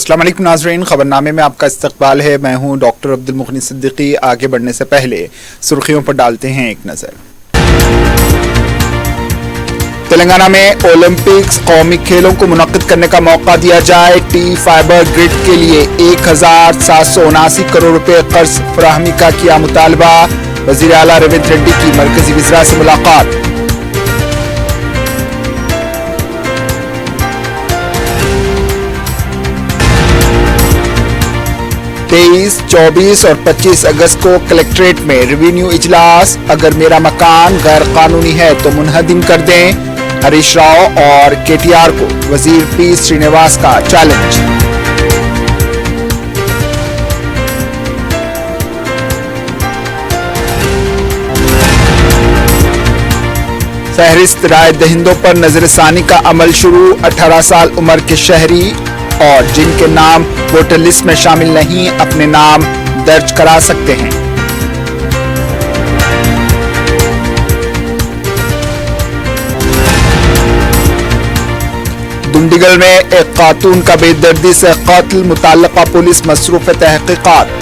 अस्सलाम वालेकुम नाज़रीन, खबरनामे में आपका इस्तकबाल है। मैं हूं डॉक्टर अब्दुल मुखनी सिद्दीकी। आगे बढ़ने से पहले सुर्खियों पर डालते हैं एक नज़र। तेलंगाना में ओलंपिक्स कौमी खेलों को मुनक्किद करने का मौका दिया जाए। टी फाइबर ग्रिड के लिए 1779 करोड़ रुपए कर्ज फराहमी का किया मुतालबा। वज़ीर आला रेवंत रेड्डी की मरकजी वज़ीरा से मुलाकात। तेईस, 24 और 25 अगस्त को कलेक्ट्रेट में रेवेन्यू इजलास। अगर मेरा मकान गैर कानूनी है तो मुनहदिम कर दें। हरीश राव और केटीआर को वजीर पी श्रीनिवास का चैलेंज। फहरिस्त राय दहिंदों पर नजरसानी का अमल शुरू। 18 साल उम्र के शहरी और जिनके नाम वोटर लिस्ट में शामिल नहीं अपने नाम दर्ज करा सकते हैं। दुंडीगल में एक खातून का बेदर्दी से कत्ल। मुतल्लिका पुलिस मसरूफ तहकीकात।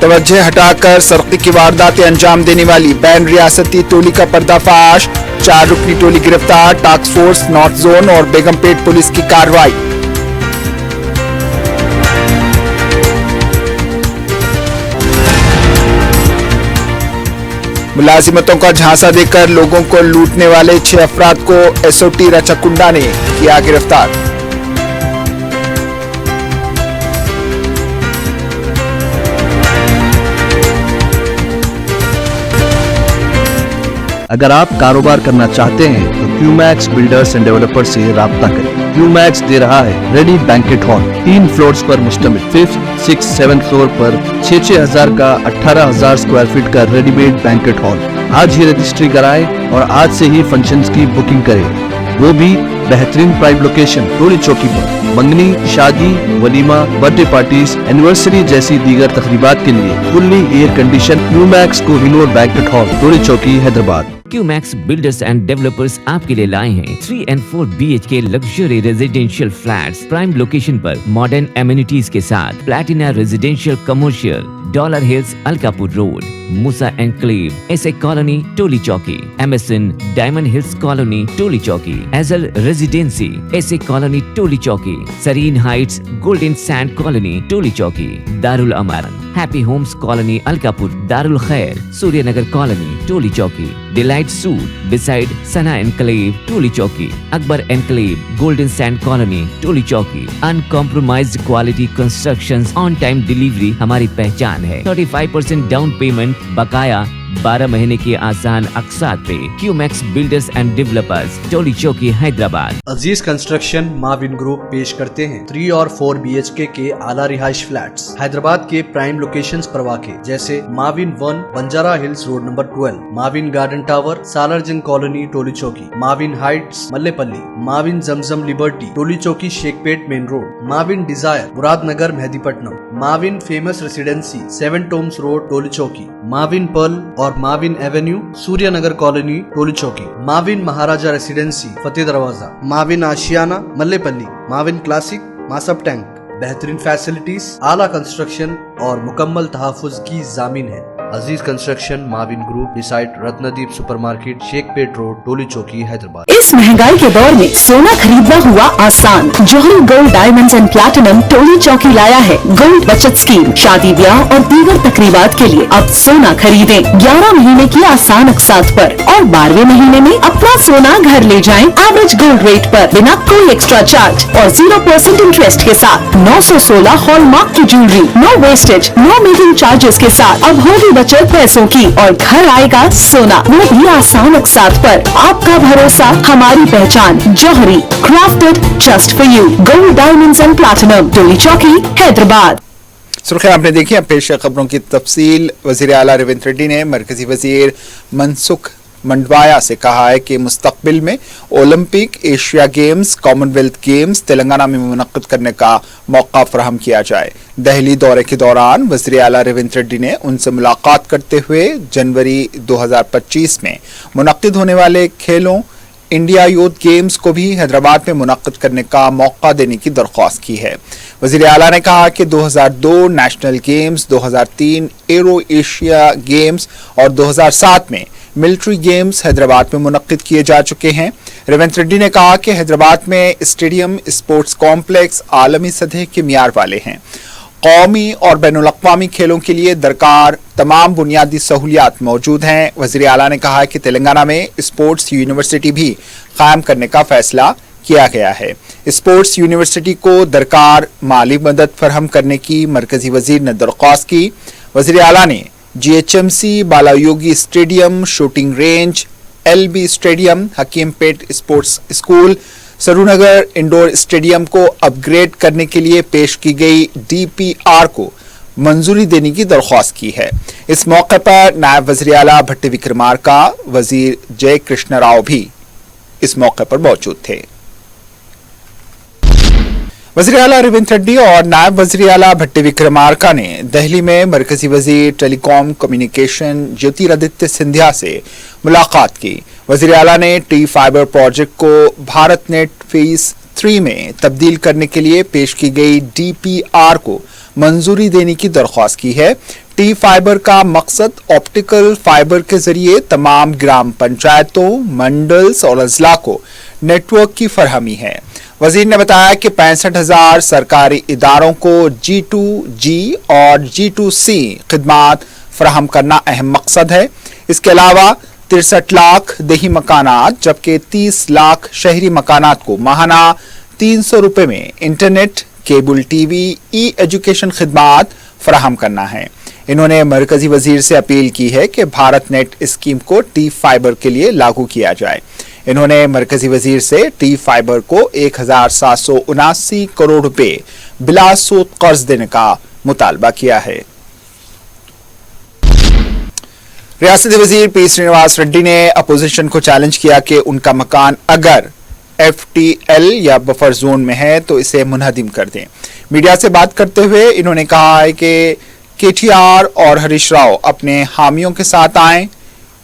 तवज्जो हटाकर सरकी की वारदातें अंजाम देने वाली बैन रियासती टोली का पर्दाफाश। 4 रुकनी टोली गिरफ्तार। टास्क फोर्स नॉर्थ जोन और बेगमपेट पुलिस की कार्रवाई। मुलाजिमतों का झांसा देकर लोगों को लूटने वाले 6 अफराद को एसओटी रचकुंडा ने किया गिरफ्तार। अगर आप कारोबार करना चाहते हैं तो क्यूमैक्स बिल्डर्स एंड डेवलपर्स से राब्ता करें। क्यूमैक्स दे रहा है रेडी बैंकेट हॉल 3 फ्लोर्स पर मुश्तमिल। 5th, 6th, 7th फ्लोर पर 6,000 का 18,000 स्क्वायर फीट का रेडीमेड बैंकेट हॉल। आज ही रजिस्ट्री कराएं और आज से ही फंक्शंस की बुकिंग करें, वो भी बेहतरीन प्राइम लोकेशन टोली चौकी पर। मंगनी, शादी, वलीमा, बर्थडे पार्टीज, एनिवर्सरी जैसी दीगर तकरीबात के लिए fully air condition Qmax Kohinoor banquet hall Toli Chowki Hyderabad. Qmax builders and developers आपके लिए लाए हैं 3 and 4 BHK luxury residential flats prime location पर मॉडर्न एमिनिटीज के साथ। Platina residential commercial, dollar hills, Alkapur road, Musa enclave, SA colony, Toli Chowki, MSN diamond hills colony, Toli Chowki, एजल residency, SA colony, Toli Chowki, Sareen heights, golden sand colony, Toli Chowki, Darul Aman, happy homes colony, Alkapur, Darul Khair, Suryanagar colony, Toli Chowki, delight suite beside Sana enclave, Toli Chowki, Akbar enclave, golden sand colony, Toli Chowki. Uncompromised quality constructions, on time delivery हमारी पहचान है। 35% down payment बकाया, 12 महीने के आसान अक़सात पे। QMax builders and developers, Toli Chowki, Hyderabad. Aziz construction Mavin group पेश करते हैं 3 और 4 BHK के आला रिहाइश फ्लैट्स हैदराबाद के प्राइम लोकेशंस पर वाक़े, जैसे Mavin 1 Banjara hills road number 12, Mavin garden tower, Salarjung colony, Toli Chowki, Mavin heights, Mallepally, Mavin Zamzam liberty, Toli Chowki, Shaikpet main road, Mavin desire, Muradnagar, Mehdipatnam, Mavin famous residency, 7 tombs road, Toli Chowki, Mavin pearl और Mavin avenue, Suryanagar colony, Toli Chowki, Mavin Maharaja residency, Fateh Darwaza, Mavin Ashiana, Mallepally, Mavin classic, Masab tank. बेहतरीन facilities, आला construction और मुकम्मल तहफ़्फ़ुज़ की ज़ामीन है। Aziz construction Mavin group beside Ratnadeep supermarket, Shaikpet road, Toli Chowki, Hyderabad. इस महंगाई के दौर में सोना खरीदना हुआ आसान। जौहरी gold diamonds and platinum Toli चौकी लाया है गोल्ड बचत स्कीम। शादी ब्याह और दीगर तकरीबात के लिए अब सोना खरीदें 11 महीने की आसान अक़सात पर और 12वें महीने में अपना सोना घर ले जाएं एवरेज गोल्ड रेट पर, बिना कोई एक्स्ट्रा चार्ज और 0% इंटरेस्ट के साथ। 916 हॉलमार्क की jewellery, no wastage, no making charges के साथ। अब होगी बचत पैसों की और घर आएगा सोना, वो भी आसान अक़सात पर। आपका भरोसा, हमारी पहचान। Jauhari, crafted just for you. Gold diamonds and platinum, Toli Chowki, Hyderabad. सुर्खियां आपने देखी। अब पेश है खबरों की तफसील। वज़ीर आला रेवंत रेड्डी ने मरकजी वज़ीर मनसुख मंडवाया से कहा है कि मुस्तकबिल में Olympic, Asia games, Commonwealth games Telangana में मुनक्किद करने का मौका फराहम किया जाए। दिल्ली दौरे के दौरान वज़ीर आला रेवंत रेड्डी ने उनसे मुलाकात करते हुए जनवरी 2025 में मुनक्किद होने वाले खेलों इंडिया यूथ गेम्स को भी हैदराबाद में मुनक्किद करने का मौका देने की दरख्वास्त की है। वज़ीर आला ने कहा कि 2002 national games, 2003 arrow Asia games और 2007 में मिलिट्री गेम्स हैदराबाद में मुनक्किद किए जा चुके हैं। रेवंत रेड्डी ने कहा कि हैदराबाद में स्टेडियम, स्पोर्ट्स कॉम्प्लेक्स आलमी सतह के मियार वाले हैं। कौमी और बैनुल-अक़वामी खेलों के लिए दरकार तमाम बुनियादी सहूलियात मौजूद हैं। वज़ीर आला ने कहा कि तेलंगाना में स्पोर्ट्स यूनिवर्सिटी भी कायम करने का फैसला किया गया है। स्पोर्ट्स यूनिवर्सिटी को दरकार माली मदद फराहम करने की मरकजी वज़ीर ने दरख्वास्त की। वज़ीर आला ने GHMC, Balayogi stadium, shooting range, LB stadium, Hakimpet sports school, Saroornagar indoor stadium को अपग्रेड करने के लिए पेश की गई DPR को मंजूरी देने की दरख्वास्त की है। इस मौके पर नायब वज़ीर आला भट्टी विक्रमार्का, वज़ीर जय कृष्ण राव भी इस मौके पर मौजूद थे। वज़ीर आला रेवंत रेड्डी और नायब वज़ीर आला भट्टी विक्रमार्का ने दिल्ली में मरकजी वज़ीर टेलीकॉम कम्युनिकेशन ज्योतिरादित्य सिंधिया से मुलाकात की। वज़ीर आला ने टी फाइबर प्रोजेक्ट को भारत नेट फेज 3 में तब्दील करने के लिए पेश की गई DPR को मंजूरी देने की दरख्वास्त की है। टी फाइबर का मकसद ऑप्टिकल फाइबर के जरिए तमाम ग्राम पंचायतों, मंडल्स और अजला को नेटवर्क की फरहमी है। वजीर ने बताया कि 65,000 सरकारी इदारों को G2G और G2C खिदमात फराहम करना अहम मकसद है। इसके अलावा 63 लाख देही मकानात जबकि 30 लाख शहरी मकानात को माहाना 300 रुपए में इंटरनेट, केबल टीवी, ई एजुकेशन खिदमात फराहम करना है। इन्होंने मरकजी वजीर से अपील की है कि भारत नेट स्कीम को टी फाइबर के लिए लागू किया जाए। इन्होंने मरकजी वजीर से टी फाइबर को 1779 करोड़ रुपए बिला सूद कर्ज देने का मुतालबा किया है। रियासती वजीर पी श्रीनिवास रेड्डी ने अपोजिशन को चैलेंज किया कि उनका मकान अगर FTL या बफर जोन में है तो इसे मुनहदिम कर दें। मीडिया से बात करते हुए इन्होंने कहा है कि KTR और हरीश राव अपने हामियों के साथ आएं।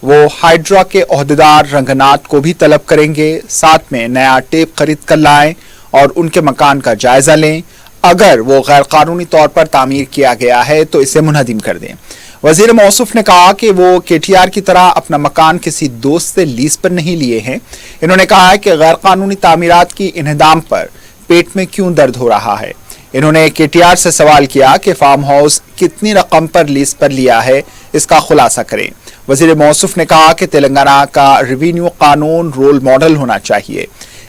वो हाइड्रा के ओहदेदार रंगनाथ को भी तलब करेंगे, साथ में नया टेप खरीद कर लाएं और उनके मकान का जायजा लें। अगर वो गैर कानूनी तौर पर तामीर किया गया है तो इसे मुनहदिम कर दें। वजीर मौसूफ ने कहा कि वो KTR की तरह अपना मकान किसी दोस्त से लीज पर नहीं लिए हैं। इन्होंने कहा है कि गैर कानूनी तामीरात की इन्हदाम पर पेट में क्यों दर्द हो रहा है। इन्होंने KTR से सवाल किया कि फार्म हाउस कितनी रकम पर लीज पर लिया है, इसका खुलासा करें। वजीर मौसूफ ने कहा कि तेलंगाना का रेवेन्यू कानून रोल मॉडल होना चाहिए।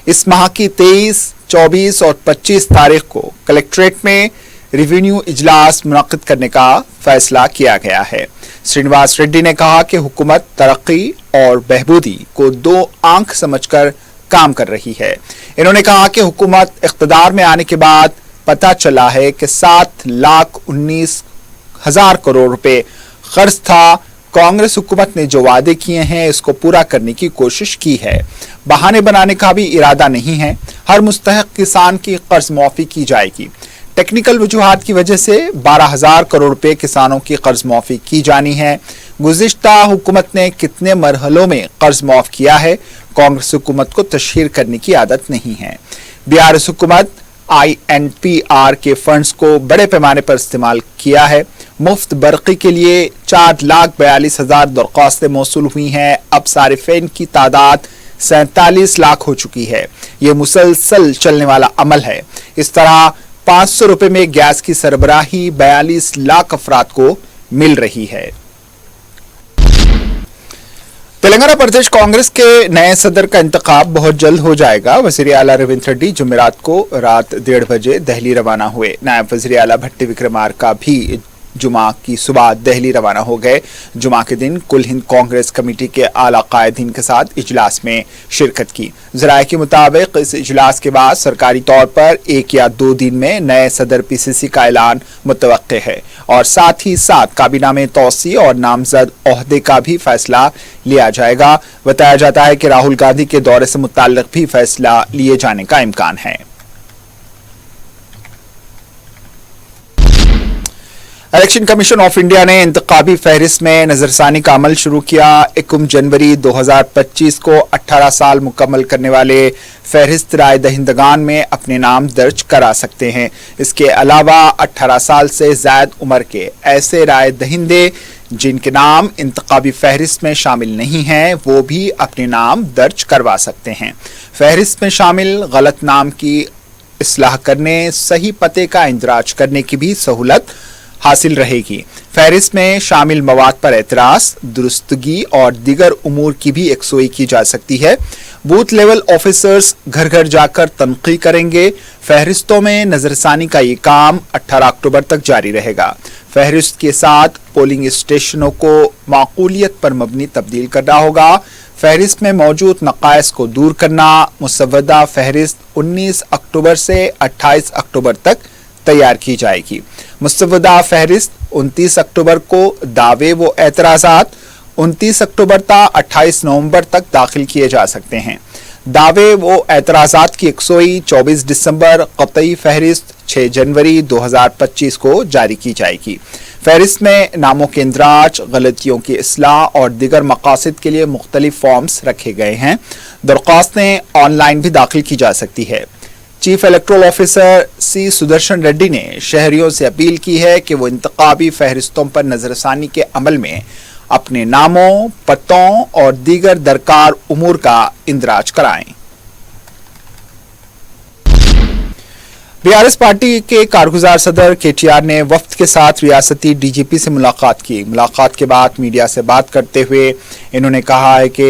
इस माह की 23, 24 और 25 तारीख को कलेक्ट्रेट में रेवेन्यू इजलास मुनक्किद करने का फैसला किया गया है। श्रीनिवास रेड्डी ने कहा कि हुकूमत तरक्की और बहबूदी को 2 आंख समझकर काम कर रही है। इन्होंने कहा कि हुकूमत इख्तिदार में आने के बाद पता चला है कि 7,19,000 करोड़ रुपए खर्च था। कांग्रेस हुकूमत ने जो वादे किए हैं इसको पूरा करने की कोशिश की है। बहाने बनाने का भी इरादा नहीं है। हर मुस्तहक किसान की कर्ज माफी की जाएगी। टेक्निकल वजूहात की वजह से 12,000 करोड़ रुपए किसानों की कर्ज माफी की जानी है। गुज़िश्ता हुकूमत ने कितने मरहलों में कर्ज माफ किया है, कांग्रेस हुकूमत को तशहीर करने की आदत नहीं है। BRS हुकूमत INPR के फंड्स को बड़े पैमाने पर इस्तेमाल किया है। मुफ्त बरक़ी के लिए 4,42,000 दरख्वास्तें मौसूल हुई हैं। अब सारिफिन की तादाद 47 लाख हो चुकी है। ये मुसलसल चलने वाला अमल है। इस तरह 500 रुपए में गैस की सरबराही 42 लाख अफराद को मिल रही है। तेलंगाना प्रदेश कांग्रेस के नए सदर का इंतखाब बहुत जल्द हो जाएगा। वज़ीर आला रेवंत रेड्डी जुमेरात को रात 1:30 बजे दिल्ली रवाना हुए। नायब वज़ीर आला भट्टी विक्रमार्का भी जुमा की सुबह दिल्ली रवाना हो गए। जुमा के दिन कुल हिंद कांग्रेस कमेटी के आला कायदीन के साथ इजलास में शिरकत की। ज़राए के मुताबिक इस इजलास के बाद सरकारी तौर पर 1 या 2 दिन में नए सदर पीसीसी का ऐलान मुतवक्के है और साथ ही साथ काबीना में तौसी और नामजद ओहदे का भी फैसला लिया जाएगा। बताया जाता है कि राहुल गांधी के दौरे से मुताल्लिक भी फैसला लिए जाने का इम्कान है। इलेक्शन कमीशन ऑफ इंडिया ने इंतखाबी फहरिस्त में नजरसानी का अमल शुरू किया। 1 जनवरी 2025 को 18 साल मुकम्मल करने वाले फहरिस्त राय दहिंदगान में अपने नाम दर्ज करा सकते हैं। इसके अलावा 18 साल से ज़ायद उम्र के ऐसे राय दहिंदे जिनके नाम इंतखाबी फहरिस्त में शामिल नहीं हैं वो भी अपने नाम दर्ज करवा सकते हैं। फहरिस्त में शामिल गलत नाम की इस्लाह करने, सही पते का इंदराज करने की भी सहूलत हासिल रहेगी। फहरिस्त में शामिल मवाद पर एतराज़, दुरुस्तगी और दीगर उमूर की भी यकसोई की जा सकती है। बूथ लेवल ऑफिसर्स घर घर जाकर तनक़ीद करेंगे। फहरिस्तों में नजरसानी का ये काम 18 अक्टूबर तक जारी रहेगा। फहरिस्त के साथ पोलिंग स्टेशनों को माकूलियत पर मबनी तब्दील करना होगा। फहरिस्त में मौजूद नक़ाइस को दूर करना। मुसव्वदा फहरिस्त 19 अक्टूबर से 28 अक्टूबर तक तैयार की जाएगी। मुसव्वदा फहरिस्त 29 अक्टूबर को दावे व एतराज़ात 29 अक्टूबर ता 28 नवंबर तक दाखिल किए जा सकते हैं। दावे व एतराज़ात की यकसोई 24 दिसंबर, क़तई फहरिस्त 6 जनवरी 2025 को जारी की जाएगी। फहरिस्त में नामों के इंदराज, गलतियों की इस्लाह और दीगर मकासद के लिए मुख्तलिफ फॉर्म्स रखे गए हैं। दरख्वास्तें ऑनलाइन भी दाखिल की जा सकती है। Chief electoral officer C Sudarshan Reddy ने शहरियों से अपील की है कि वो इंतखाबी फहरिस्तों पर नजरसानी के अमल में अपने नामों, पतों और दीगर दरकार उमूर का इंदराज कराएं। बीआरएस पार्टी के कारगुजार सदर केटीआर ने वफ्द के साथ रियासती डीजीपी से मुलाकात की। मुलाकात के बाद मीडिया से बात करते हुए इन्होंने कहा है कि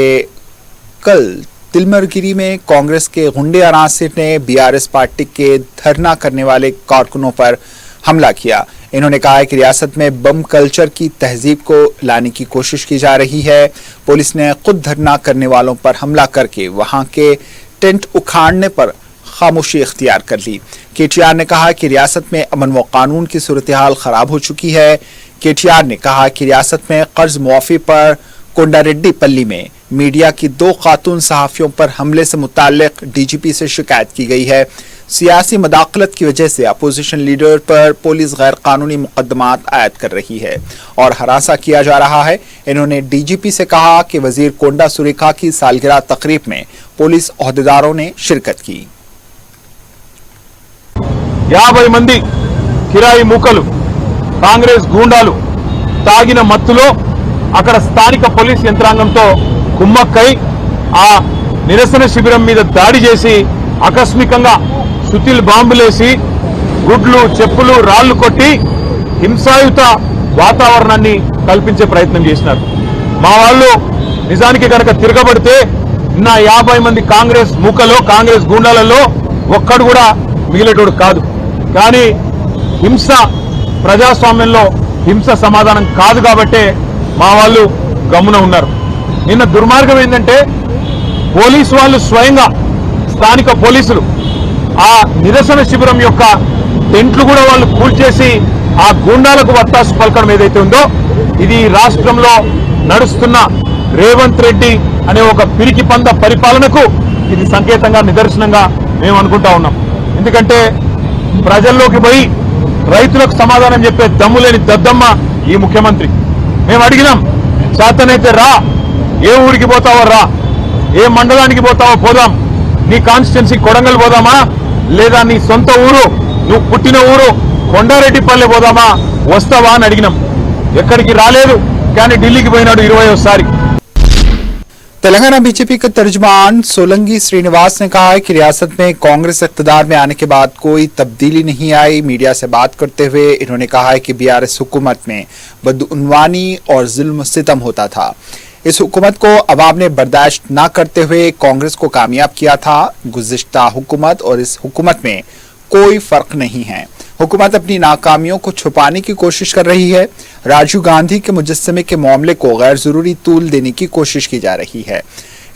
कल तिलमरगिरी में कांग्रेस के गुंडे अनासिर ने बीआरएस पार्टी के धरना करने वाले कारकुनों पर हमला किया। इन्होंने कहा है कि रियासत में बम कल्चर की तहजीब को लाने की कोशिश की जा रही है। पुलिस ने खुद धरना करने वालों पर हमला करके वहां के टेंट उखाड़ने पर खामोशी इख्तियार कर ली। केटीआर ने कहा कि रियासत में अमन व कानून की सूरत हाल खराब हो चुकी है। केटीआर ने कहा कि रियासत में कर्ज मुआफी पर कोंडारेड्डी पल्ली में मीडिया की 2 खातून सहाफियों पर हमले से मुताल्लिक डीजीपी से शिकायत की गई है। सियासी मदाखलत की वजह से अपोजिशन लीडर पर पुलिस गैर कानूनी मुकदमात आयद कर रही है और हरासा किया जा रहा है। इन्होंने डीजीपी से कहा कि वजीर कोंडा सुरेखा की सालगिरह तकरीब में पुलिस ओहदेदारों ने शिरकत की। 50 మంది కిరాయి మూకలు కాంగ్రెస్ గూండాలు తాగిన మత్తులో అక్కడ స్థానిక పోలీస్ యంత్రాంగంతో కుమ్మక్కై ఆ నిరసన శిబిరం మీద దాడి చేసి ఆకస్మికంగా సుతిల్ బాంబులేసి గుడ్లు, చెప్పులు, రాళ్లు కొట్టి హింసాయుత వాతావరణాన్ని కల్పించే ప్రయత్నం చేసినారు. మా వాళ్ళు నిజానికి కనుక తిరగబడితే నా 50 మంది కాంగ్రెస్ మూకలో, కాంగ్రెస్ గూండాలలో ఒక్కడు కూడా మిగిలేటోడు కాదు. కానీ హింస ప్రజాస్వామ్యంలో హింస సమాధానం కాదు కాబట్టే మా వాళ్ళు గమ్మున ఉన్నారు. నిన్న దుర్మార్గం ఏంటంటే పోలీసు వాళ్ళు స్వయంగా స్థానిక పోలీసులు ఆ నిరసన శిబిరం యొక్క టెంట్లు కూడా వాళ్ళు కూల్చేసి ఆ గూండాలకు వత్తాసు పలకడం ఏదైతే ఉందో ఇది రాష్ట్రంలో నడుస్తున్న రేవంత్ రెడ్డి అనే ఒక పిరికి పంద పరిపాలనకు ఇది సంకేతంగా, నిదర్శనంగా మేము అనుకుంటా ఉన్నాం. ఎందుకంటే ప్రజల్లోకి పోయి రైతులకు సమాధానం చెప్పే దమ్ము లేని దద్దమ్మ ఈ ముఖ్యమంత్రి. మేము అడిగినాం, చేతనైతే రా, ఏ ఊరికి పోతావో రా, ఏ మండలానికి పోతావో పోదాం, నీ కాన్స్టిట్యున్సీ కొడంగల్ పోదామా లేదా నీ సొంత ఊరు, నువ్వు పుట్టిన ఊరు కొండారెడ్డిపల్లె పోదామా, వస్తావా అని అడిగినాం. ఎక్కడికి రాలేదు, కానీ ఢిల్లీకి పోయినాడు 20వ तेलंगाना बीजेपी के तर्जुमान सोलंगी श्रीनिवास ने कहा है कि रियासत में कांग्रेस इख्तिदार में आने के बाद कोई तब्दीली नहीं आई। मीडिया से बात करते हुए इन्होंने कहा है कि बीआरएस हुकूमत में बदउनवानी और जुल्म सितम होता था। इस हुकूमत को अवाम ने बर्दाश्त न करते हुए कांग्रेस को कामयाब किया था। गुज़िश्ता हुकूमत और इस हुकूमत में कोई फर्क नहीं है। हुकूमत अपनी नाकामियों को छुपाने की कोशिश कर रही है। राजीव गांधी के मुजस्समे के मामले को गैर जरूरी तूल देने की कोशिश की जा रही है।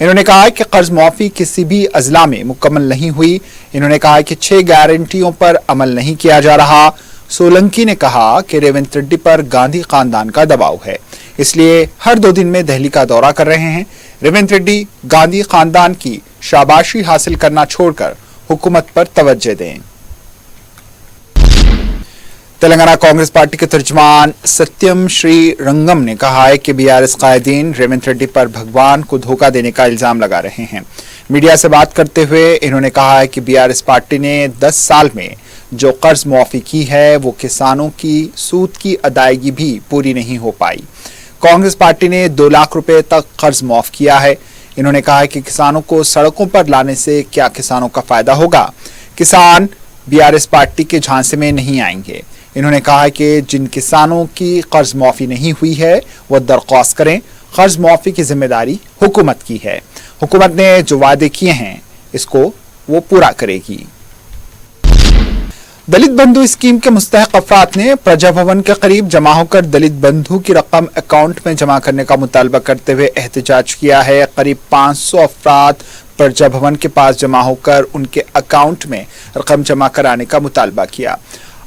इन्होंने कहा कि कर्ज माफी किसी भी अजला में मुकम्मल नहीं हुई। इन्होंने कहा कि 6 गारंटियों पर अमल नहीं किया जा रहा। सोलंकी ने कहा कि रेवंत रेड्डी पर गांधी खानदान का दबाव है, इसलिए हर 2 दिन में दिल्ली का दौरा कर रहे हैं। रेवंत रेड्डी गांधी खानदान की शाबाशी हासिल करना छोड़कर हुकूमत पर तवज्जो दें। तेलंगाना कांग्रेस पार्टी के तर्जुमान सत्यम श्री रंगम ने कहा है कि बीआरएस कायदीन रेवंत रेड्डी पर भगवान को धोखा देने का इल्जाम लगा रहे हैं। मीडिया से बात करते हुए इन्होंने कहा है कि बीआरएस पार्टी ने 10 साल में जो कर्ज मुआफी की है वो किसानों की सूद की अदायगी भी पूरी नहीं हो पाई। कांग्रेस पार्टी ने 2 लाख रुपए तक कर्ज मुआफ किया है। इन्होंने कहा है कि किसानों को सड़कों पर लाने से क्या किसानों का फायदा होगा। किसान बीआरएस पार्टी के झांसे में नहीं आएंगे। इन्होंने कहा कि जिन किसानों की कर्ज मुआफी नहीं हुई है वो दरख्वास्त करें। कर्ज मुआफी की जिम्मेदारी हुकूमत की है। हुकूमत ने जो वादे किए हैं इसको वो पूरा करेगी। दलित बंधु स्कीम के मुस्तहक अफराद ने प्रजा भवन के करीब जमा होकर दलित बंधु की रकम अकाउंट में जमा करने का मुतालबा करते हुए एहतजाज किया है। करीब 500 अफराद प्रजा भवन के पास जमा होकर उनके अकाउंट में रकम जमा कराने का मुतालबा किया।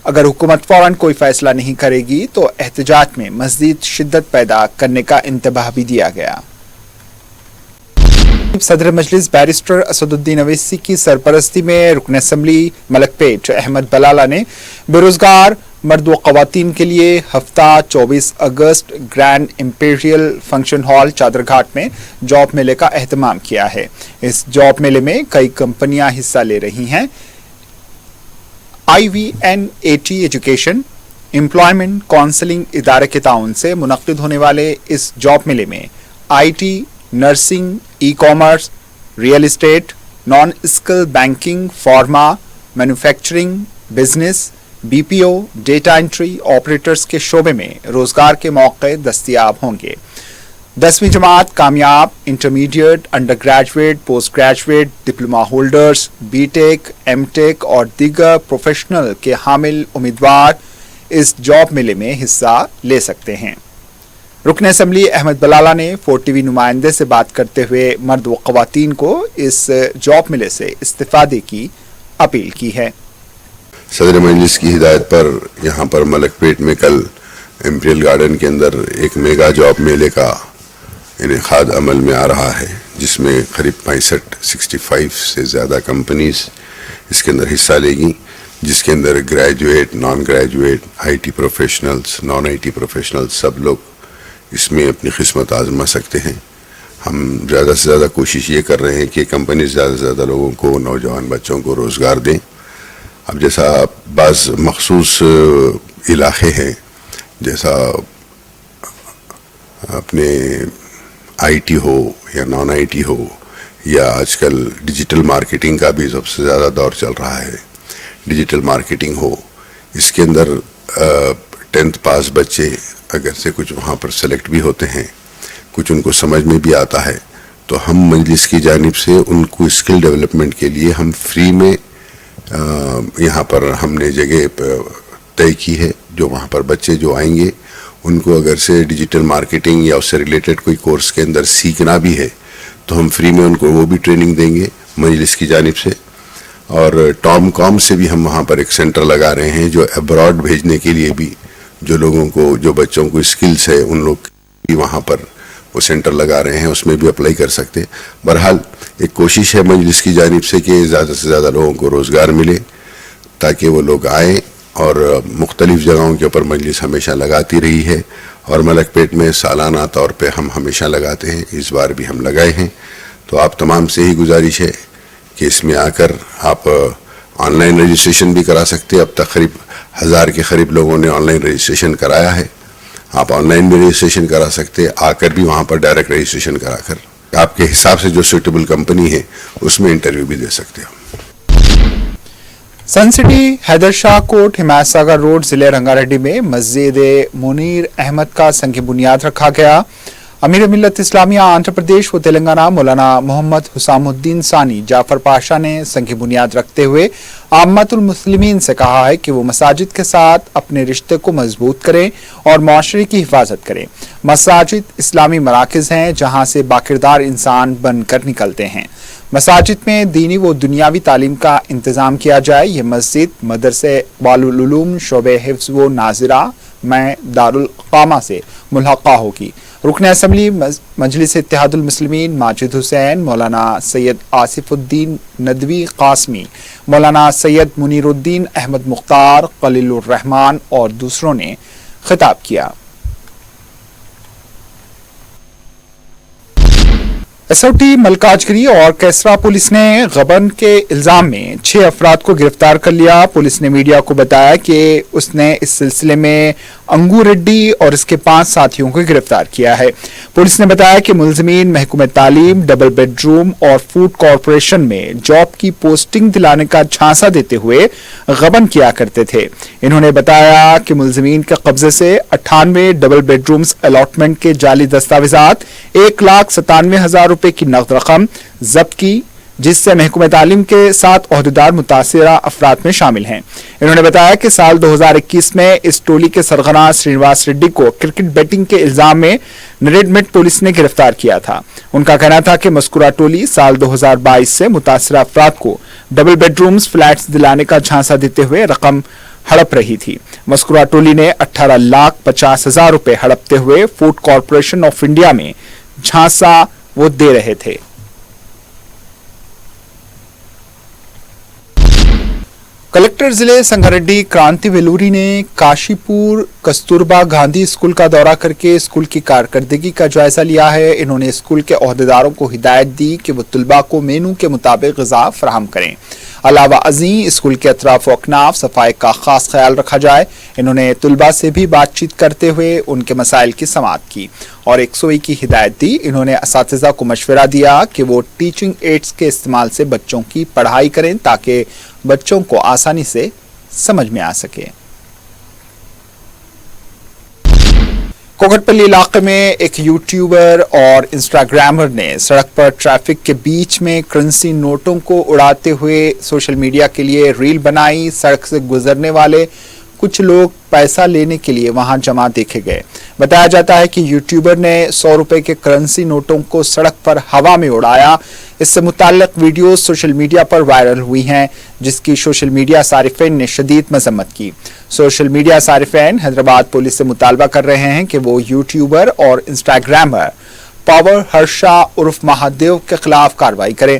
अगर हुकूमत फौरन कोई फैसला नहीं करेगी तो एहतजाज में मज़ीद शिद्दत पैदा करने का इंतबाह भी दिया गया। सदर मजलिस बैरिस्टर असदुद्दीन अवैसी की सरपरस्ती में रुकन असम्बली मलकपेट अहमद बलाला ने बेरोजगार मर्द व ख़वातीन के लिए हफ्ता 24 अगस्त grand imperial function hall Chadarghat में जॉब मेले का एहतमाम किया है। इस जॉब मेले में कई कंपनियां हिस्सा ले रही हैं। IVNAT एजुकेशन एम्प्लॉयमेंट काउंसलिंग इदारे के ताउन से मुनक्किद होने वाले इस जॉब मेले में IT, nursing, e commerce, real estate, non skill banking, pharma, manufacturing, business, BPO, data entry operators के शोबे में रोजगार के मौके दस्तयाब होंगे। 10वीं जमात कामयाब intermediate, undergraduate, postgraduate, diploma holders, BTech, MTech और दीगर प्रोफेशनल के हामिल उम्मीदवार इस जॉब मेले में हिस्सा ले सकते हैं। रुकन असम्बली अहमद बलाला ने 4TV नुमाइंदे से बात करते हुए मर्द व ख़वातीन को इस जॉब मेले से इस्तिफादे की अपील की है। सदर मजलिस की हिदायत पर यहाँ पर मलकपेट में कल इंपीरियल गार्डन के अंदर एक मेगा जॉब मेले का इनेकाद अमल में आ रहा है, जिसमें करीब 65 से ज़्यादा कंपनीज इसके अंदर हिस्सा लेगी, जिसके अंदर graduate, non graduate, IT professionals, non IT professionals सब लोग इसमें अपनी किस्मत आजमा सकते हैं। हम ज़्यादा से ज़्यादा कोशिश ये कर रहे हैं कि कंपनी ज़्यादा से ज़्यादा लोगों को, नौजवान बच्चों को रोज़गार दें। अब जैसा बाज़ मखसूस इलाक़े हैं, जैसा अपने IT हो या नॉन IT हो, या आजकल डिजिटल मार्केटिंग का भी सबसे ज़्यादा दौर चल रहा है, डिजिटल मार्केटिंग हो, इसके अंदर 10th पास बच्चे अगर से कुछ वहाँ पर सेलेक्ट भी होते हैं, कुछ उनको समझ में भी आता है, तो हम मजलिस की जानिब से उनको स्किल डेवलपमेंट के लिए हम फ्री में यहाँ पर हमने जगह तय की है। जो वहाँ पर बच्चे जो आएंगे उनको अगर से डिजिटल मार्केटिंग या उससे रिलेटेड कोई कोर्स के अंदर सीखना भी है तो हम फ्री में उनको वो भी ट्रेनिंग देंगे मजलिस की जानिब से। और टॉमकॉम से भी हम वहाँ पर एक सेंटर लगा रहे हैं, जो अब्रॉड भेजने के लिए भी जो लोगों को, जो बच्चों को स्किल्स है, उन लोग भी वहाँ पर वो सेंटर लगा रहे हैं, उसमें भी अप्लाई कर सकते हैं। बहरहाल एक कोशिश है मजलिस की जानिब से कि ज़्यादा से ज़्यादा लोगों को रोज़गार मिले, ताकि वो लोग आएँ। और मुख्तलिफ़ जगहों के ऊपर मजलिस हमेशा लगाती रही है, और मलकपेट में सालाना तौर पे हम हमेशा लगाते हैं, इस बार भी हम लगाए हैं। तो आप तमाम से ही गुजारिश है कि इसमें आकर आप ऑनलाइन रजिस्ट्रेशन भी करा सकते हैं। अब तक करीब 1000 के करीब लोगों ने ऑनलाइन रजिस्ट्रेशन कराया है। आप ऑनलाइन भी रजिस्ट्रेशन करा सकते हैं, आकर भी वहाँ पर डायरेक्ट रजिस्ट्रेशन कराकर आपके हिसाब से जो सूटेबल कंपनी है उसमें इंटरव्यू भी दे सकते हैं। सन city Haider Shah coat Himayat Sagar road जिले रंगारेड्डी में मस्जिद मुनीर अहमद का संग बुनियाद रखा गया। अमीर मिल्लत इस्लामिया आंध्र प्रदेश व तेलंगाना मौलाना मोहम्मद हुसामुद्दीन सानी जाफर पाशा ने संग बुनियाद रखते हुए आम्मतुल मुस्लिमीन से कहा है कि वो मसाजिद के साथ अपने रिश्ते को मजबूत करें और माशरे की हिफाजत करें। मसाजिद इस्लामी मराकज़ हैं जहां से बाकिरदार इंसान बनकर निकलते हैं। मसाजिद में दीनी व दुनियावी तालीम का इंतज़ाम किया जाए। ये मस्जिद मदरसे वालुल उलूम शोबे हिफ्ज़ व नाजिरा में दारुल क़ामा से मुल्हक़ा होगी। रुकन असम्बली मजलिस इत्तेहादुल मुस्लिमीन माजिद हुसैन, मौलाना सैयद आसिफुद्दीन नदवी कासमी, मौलाना सैयद मुनीरुद्दीन अहमद मुख्तार, खलीलुर रहमान और दूसरों ने खिताब किया। एसओटी मलकाजगिरी और कैसरा पुलिस ने गबन के इल्जाम में 6 अफराद को गिरफ्तार कर लिया। पुलिस ने मीडिया को बताया कि उसने इस सिलसिले में अंगू रेड्डी और इसके 5 साथियों को गिरफ्तार किया है। पुलिस ने बताया कि मुलजमीन महकमे तालीम, डबल बेडरूम और फूड कॉरपोरेशन में जॉब की पोस्टिंग दिलाने का झांसा देते हुए गबन किया करते थे। इन्होंने बताया कि मुलजमीन के कब्जे से 98 डबल बेडरूम्स अलॉटमेंट के जाली दस्तावेजात, 1,97,000 रुपए की नकद रकम जब्त की, जिससे महकमे तालीम के 7 ओहदेदार मुतासिरा अफराद में शामिल हैं। इन्होंने बताया कि साल 2021 में इस टोली के सरगना श्रीनिवास रेड्डी को क्रिकेट बैटिंग के इल्जाम में नरेडमेट पुलिस ने गिरफ्तार किया था। उनका कहना था कि मस्कुरा टोली साल 2022 से मुतासिरा अफराद को डबल बेडरूम्स फ्लैट्स दिलाने का झांसा देते हुए रकम हड़प रही थी। मस्कुरा टोली ने 18,50,000 रुपए हड़पते हुए फूड कॉरपोरेशन ऑफ इंडिया में झांसा वो दे रहे थे। कलेक्टर जिले संगारेड्डी क्रांति वेलूरी ने काशीपुर कस्तूरबा गांधी स्कूल का दौरा करके स्कूल की कारकर्दगी का जायजा लिया है। इन्होंने स्कूल के ओहदेदारों को हिदायत दी कि वो तुलबा को मेनू के मुताबिक ग़िज़ा फराहम करें। अलावा अज़ीं स्कूल के अतराफ व अकनाफ सफाई का खास ख्याल रखा जाए। इन्होंने तुलबा से भी बातचीत करते हुए उनके मसाइल की समाअत की और 101 की हिदायत दी। इन्होंने असातिज़ा को मशवरा दिया कि वो टीचिंग एड्स के इस्तेमाल से बच्चों की पढ़ाई करें ताकि बच्चों को आसानी से समझ में आ सके। कोकटपल्ली इलाके में एक यूट्यूबर और इंस्टाग्रामर ने सड़क पर ट्रैफिक के बीच में करेंसी नोटों को उड़ाते हुए सोशल मीडिया के लिए रील बनाई। सड़क से गुजरने वाले कुछ लोग पैसा लेने के लिए वहां जमा देखे गए। बताया जाता है कि यूट्यूबर ने 100 रुपए के करेंसी नोटों को सड़क पर हवा में उड़ाया। इससे मुताल्लिक वीडियो सोशल मीडिया पर वायरल हुई हैं, जिसकी सोशल मीडिया सारिफीन ने शदीद मजम्मत की। सोशल मीडिया सारिफीन हैदराबाद पुलिस से मुतालबा कर रहे हैं कि वो यूट्यूबर और इंस्टाग्रामर पावर हर्षा उर्फ महादेव के खिलाफ कार्रवाई करें,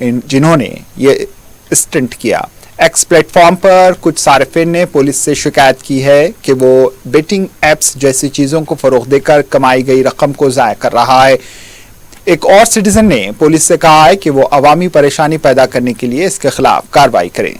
जिन्होंने ये स्टंट किया। एक्स प्लेटफॉर्म पर कुछ सारिफीन ने पुलिस से शिकायत की है कि वो बेटिंग एप्स जैसी चीज़ों को फरोख देकर कमाई गई रकम को ज़ाया कर रहा है। एक और सिटीजन ने पुलिस से कहा है कि वो अवामी परेशानी पैदा करने के लिए इसके खिलाफ कार्रवाई करें।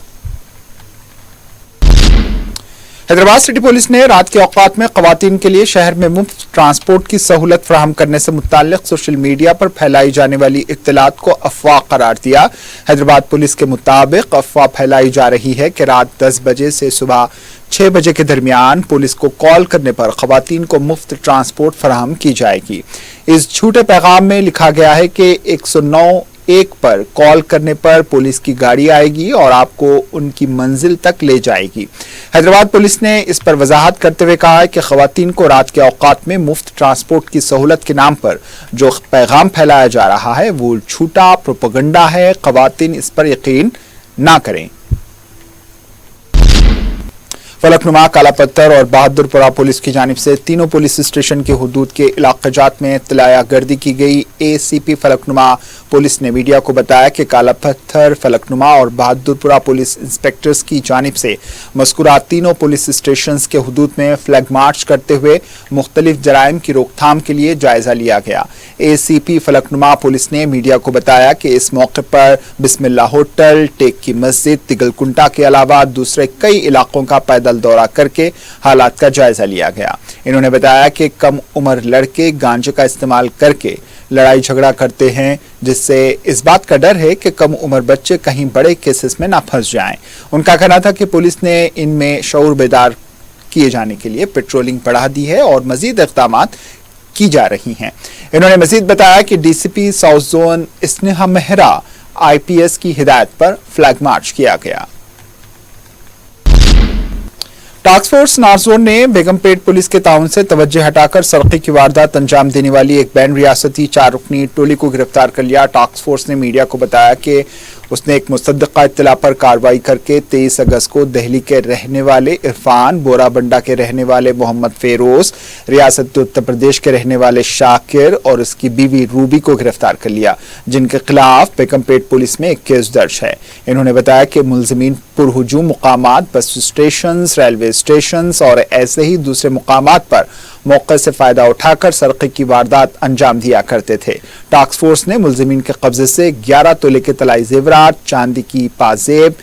हैदराबाद सिटी पुलिस ने रात के औकात में खवातीन के लिए शहर में मुफ्त ट्रांसपोर्ट की सहूलत फराहम करने से मुताल्लिक सोशल मीडिया पर फैलाई जाने वाली इत्तलात को अफवाह करार दिया। हैदराबाद पुलिस के मुताबिक अफवाह फैलाई जा रही है कि रात 10 बजे से सुबह 6 बजे के दरमियान पुलिस को कॉल करने पर खवातीन को मुफ्त ट्रांसपोर्ट फराहम की जाएगी। इस झूठे पैगाम में लिखा गया है कि 109-1 पर कॉल करने पर पुलिस की गाड़ी आएगी और आपको उनकी मंजिल तक ले जाएगी। हैदराबाद पुलिस ने इस पर वजाहत करते हुए कहा है कि खवातीन को रात के औकात में मुफ्त ट्रांसपोर्ट की सहूलत के नाम पर जो पैगाम फैलाया जा रहा है वो झूठा प्रोपेगेंडा है। खवातीन इस पर यकीन ना करें। फलकनुमा, काला पत्थर और बहादुरपुरा पुलिस की जानिब से तीनों पुलिस स्टेशन के हुदूद के इलाक़ाजात में तलाया गर्दी की गई। एसीपी फलकनुमा पुलिस ने मीडिया को बताया कि काला पत्थर, फलकनुमा और बहादुरपुरा पुलिस इंस्पेक्टर्स की जानिब से मज़कूरा तीनों पुलिस स्टेशन के हुदूद में फ्लैग मार्च करते हुए मुख्तलिफ जराइम की रोकथाम के लिए जायजा लिया गया। एसीपी फलकनुमा पुलिस ने मीडिया को बताया कि इस मौके पर बिस्मिल्लाह होटल, टेक की मस्जिद, तिगलकुंटा के अलावा दूसरे कई इलाकों का पैदल दौरा करके हालात का जायजा लिया गया। इन्होंने बताया कि कम उम्र लड़के गांजे का इस्तेमाल करके लड़ाई झगड़ा करते हैं, जिससे इस बात का डर है कि कम उम्र बच्चे कहीं बड़े केसेस में ना फंस जाएं। उनका कहना था कि पुलिस ने इनमें शऊर बेदार किए जाने के लिए पेट्रोलिंग बढ़ा दी है और मजीद इक़दामात की जा रही हैं। इन्होंने मजीद बताया कि DCP south zone Sneha Mehra IPS की हिदायत पर फ्लैग मार्च किया गया। टास्क फोर्स नारजोन ने बेगमपेट पुलिस के ताउन से तवज्जो हटाकर सड़की की वारदात अंजाम देने वाली एक बैन रियासती 4 रुकनी टोली को गिरफ्तार कर लिया। टास्क फोर्स ने मीडिया को बताया कि उसने एक मुसद्दका इत्तला पर कार्रवाई करके 23 अगस्त को दिल्ली के रहने वाले इरफान, बोराबंडा के रहने वाले मोहम्मद फेरोज, रियासत उत्तर प्रदेश के रहने वाले शाकिर और उसकी बीवी रूबी को गिरफ्तार कर लिया, जिनके खिलाफ बेगमपेट पुलिस में एक केस दर्ज है। इन्होंने बताया कि मुलजिमीन पुरहुजूम मुकामात, बस स्टेशन, रेलवे स्टेशन और ऐसे ही दूसरे मुकामात पर मौके से फायदा उठाकर सड़की की वारदात अंजाम दिया करते थे। टास्क फोर्स ने मुलजिमीन के कब्जे से 11 तोले के तलाई जेवरात, चांदी की पाजेब,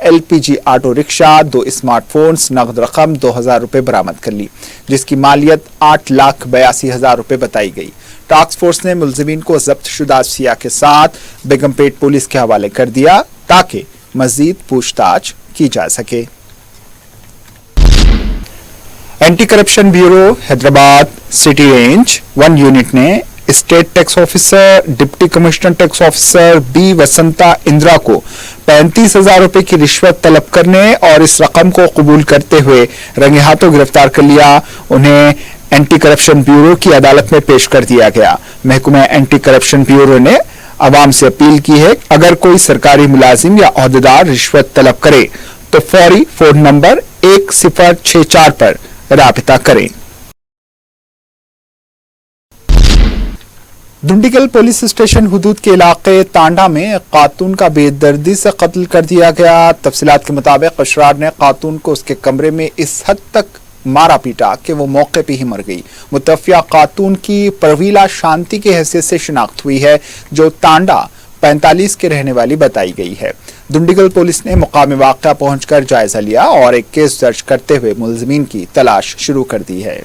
LPG ऑटो रिक्शा, 2 स्मार्टफोन्स, नगद रकम 2000 रुपए बरामद कर ली, जिसकी मालियत 8,82,000 रुपए बताई गई। टास्क फोर्स ने मुलजिमीन को जब्त शुदा अशिया के साथ बेगमपेट पुलिस के हवाले कर दिया ताकि मजीद पूछताछ की जा सके। Anti corruption bureau Hyderabad city range 1 unit ने state tax officer, deputy commissioner tax officer B Vasantha Indira को 35,000 रुपए की रिश्वत तलब करने और इस रकम को कबूल करते हुए रंगे हाथों गिरफ्तार कर लिया। उन्हें एंटी करप्शन ब्यूरो की अदालत में पेश कर दिया गया। महकमा एंटी करप्शन ब्यूरो ने आवाम से अपील की है, अगर कोई सरकारी मुलाजिम या ओहदेदार रिश्वत तलब करे तो फौरी फोन नंबर 1064 पर राबिता करें। दुंडीगल पुलिस स्टेशन हुदूद के इलाके तांडा में एक खातून का बेदर्दी से कत्ल कर दिया गया। तफसीलात के मुताबिक अशरार ने खातून को उसके कमरे में इस हद तक मारा पीटा कि वो मौके पे ही मर गई। मुतवफ़िया खातून की परवीला शांति की हैसियत से शिनाख्त हुई है, जो तांडा 45 के रहने वाली बताई गई है। दुंडीगल पुलिस ने मुकाम वाक़या पहुंचकर जायजा लिया और एक केस दर्ज करते हुए मुलजिमीन की तलाश शुरू कर दी है।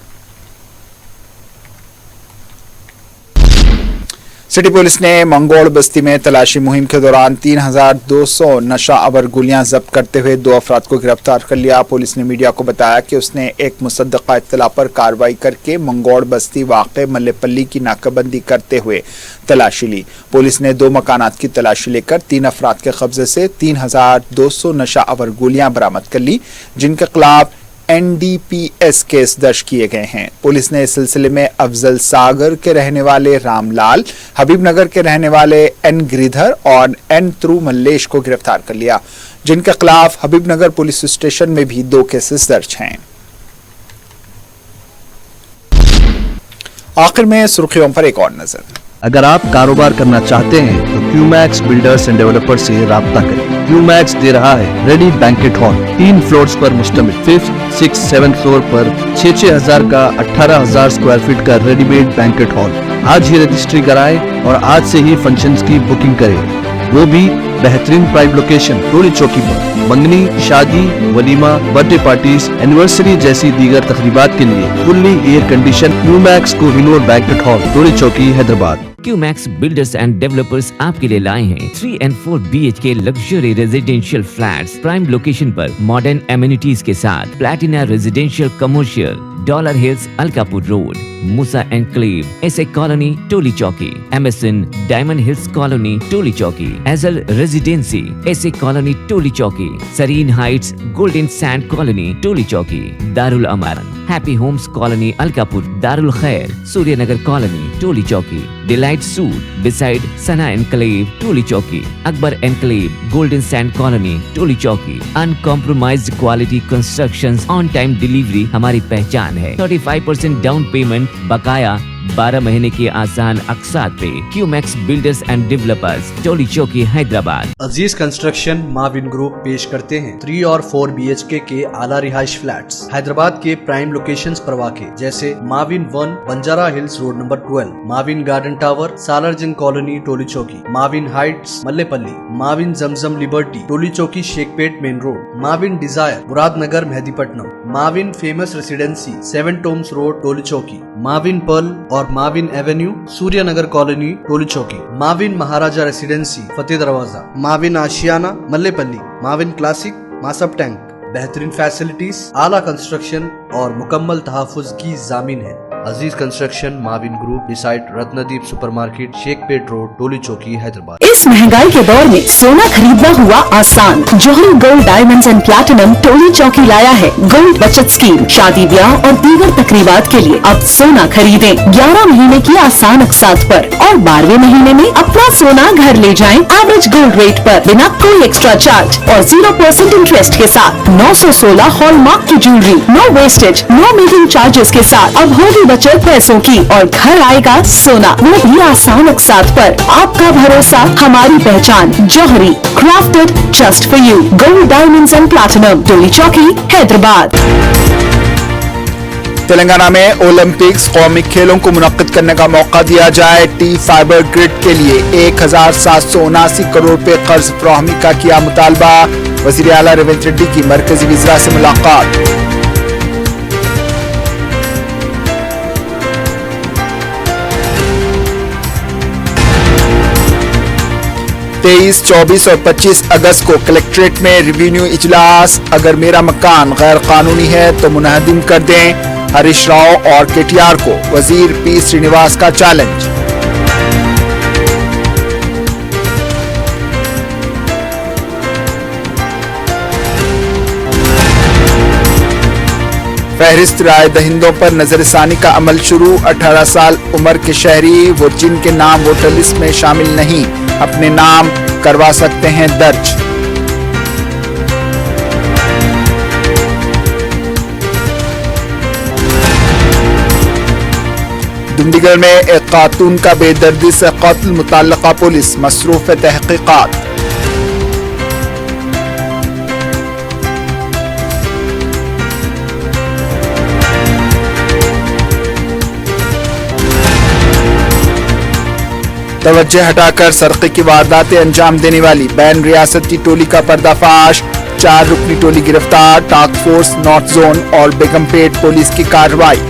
सिटी पुलिस ने मंगोड़ बस्ती में तलाशी मुहिम के दौरान 3,200 नशा आवर गोलियां जब्त करते हुए 2 अफराद को गिरफ्तार कर लिया। पुलिस ने मीडिया को बताया कि उसने एक मुसद्दका इत्तला पर कार्रवाई करके मंगोड़ बस्ती वाक़े मल्लेपल्ली की नाकाबंदी करते हुए तलाशी ली। पुलिस ने 2 मकानात की तलाशी लेकर 3 अफराद के कब्जे से 3,200 नशा आवर गोलियां बरामद कर ली, जिनके खिलाफ NDPS केस दर्ज किए गए हैं। पुलिस ने इस सिलसिले में अफजल सागर के रहने वाले रामलाल, हबीबनगर के रहने वाले N गिरिधर और N त्रु मल्लेश को गिरफ्तार कर लिया, जिनके खिलाफ हबीबनगर पुलिस स्टेशन में भी 2 केसेस दर्ज हैं। आखिर में सुर्खियों पर एक और नजर। अगर आप कारोबार करना चाहते हैं तो क्यूमैक्स बिल्डर्स एंड डेवलपर्स से राब्ता करें। क्यूमैक्स दे रहा है रेडी बैंकेट हॉल, 3 फ्लोर्स पर मुश्तमिल, 5th, 6th, 7th फ्लोर पर 6,6 हजार का 18,000 स्क्वायर फीट का रेडीमेड बैंकेट हॉल। आज ही रजिस्ट्री कराएं और आज से ही फंक्शंस की बुकिंग करें, वो भी बेहतरीन प्राइम लोकेशन टोली चौकी पर। मंगनी, शादी, वलीमा, बर्थडे पार्टीज, एनिवर्सरी जैसी दीगर तकरीबात के लिए fully air condition Qmax Kohinoor banquet hall, Toli Chowki, Hyderabad. Qmax builders and developers आपके लिए लाए हैं 3 and 4 BHK luxury residential flats prime location पर मॉडर्न एमिनिटीज के साथ। Platina residential commercial, dollar hills, Alkapur road, Musa enclave, SA colony, Toli Chowki, MSN diamond hills colony, Toli Chowki, एजल residency, SA colony, Toli Chowki, Sareen heights, golden sand colony, Toli Chowki, Darul Aman, happy homes colony, Alkapur, Darul Khair, Suryanagar colony, Toli Chowki, delight suite beside Sana enclave, Toli Chowki, Akbar enclave, golden sand colony, Toli Chowki. Uncompromised quality constructions, on time delivery हमारी पहचान है। 35% down payment बकाया, 12 महीने की आसान अकसात पे। QMax builders and developers, Toli Chowki, Hyderabad. Aziz construction Mavin group पेश करते हैं 3 और 4 BHK के आला रिहाइश फ्लैट्स हैदराबाद के प्राइम लोकेशंस पर वाक़े, जैसे Mavin 1 Banjara hills road number 12, Mavin garden tower, Salarjung colony, Toli Chowki, Mavin heights, Mallepally, Mavin Zamzam liberty, Toli Chowki, Shaikpet main road, Mavin desire, Muradnagar, Mehdipatnam, Mavin famous residency, 7 tombs road, Toli Chowki, Mavin pearl और Mavin avenue, Suryanagar colony, Toli Chowki, Mavin Maharaja residency, Fateh Darwaza, Mavin Ashiana, Mallepally, Mavin classic, Masab tank. बेहतरीन facilities, आला construction और मुकम्मल तहफ्फुज़ की ज़ामीन है। Aziz construction, Mavin group, decide, Ratnadeep supermarket, Shaikpet road, Toli Chowki, Hyderabad. इस महंगाई के दौर में सोना खरीदना हुआ आसान। जौहरी gold diamonds and platinum Toli चौकी लाया है गोल्ड बचत स्कीम। शादी ब्याह और दीगर तकरीबात के लिए अब सोना खरीदें 11 महीने की आसान अकसात पर और 12वें महीने में अपना सोना घर ले जाएं एवरेज गोल्ड रेट पर बिना कोई एक्स्ट्रा चार्ज और 0% इंटरेस्ट के साथ। 916 हॉलमार्क की jewellery, no wastage, no making charges के साथ अब होगी बचत पैसों की और घर आएगा सोना, वो भी आसान अकसात पर। आपका भरोसा, हमारी पहचान। Jauhari, crafted just for you. Gold diamonds and platinum, Toli Chowki, Hyderabad. Telangana में ओलंपिक्स कौमी खेलों को मुनक्किद करने का मौका दिया जाए। टी फाइबर ग्रिड के लिए 1779 करोड़ रुपए कर्ज फराहमी का किया मुतालबा। वजीर आला रेवंत रेड्डी की मरकजी वज़ीरा से मुलाकात। तेईस, 24 और 25 अगस्त को कलेक्ट्रेट में रिवेन्यू इजलास। अगर मेरा मकान गैर कानूनी है तो मुनहदिम कर दें। हरीश राव और केटीआर को वजीर पी श्रीनिवास का चैलेंज। फहरिस्त राय दहिंदों पर नजरसानी का अमल शुरू। 18 साल उम्र के शहरी वो जिनके नाम वोटर लिस्ट में शामिल नहीं, अपने नाम करवा सकते हैं दर्ज। दुंडीगढ़ में एक खातून का बेदर्दी से कत्ल, मुतल्लका पुलिस मसरूफ तहकीकात। तवज्जो हटाकर सरक़े की वारदातें अंजाम देने वाली बैन रियासती टोली का पर्दाफाश। 4 रुकनी टोली गिरफ्तार। टास्क फोर्स नॉर्थ जोन और बेगमपेट पुलिस की कार्रवाई।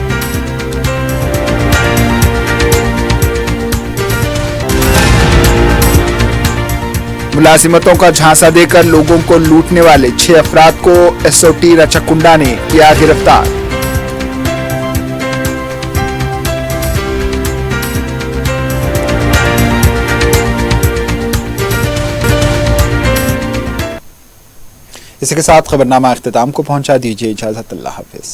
मुलाजिमतों का झांसा देकर लोगों को लूटने वाले 6 अफराद को एसओटी रचकुंडा ने किया गिरफ्तार। इसी के साथ खबरनामा इख्तिताम को पहुंचा। दीजिए इजाजत। अल्लाह हाफिज।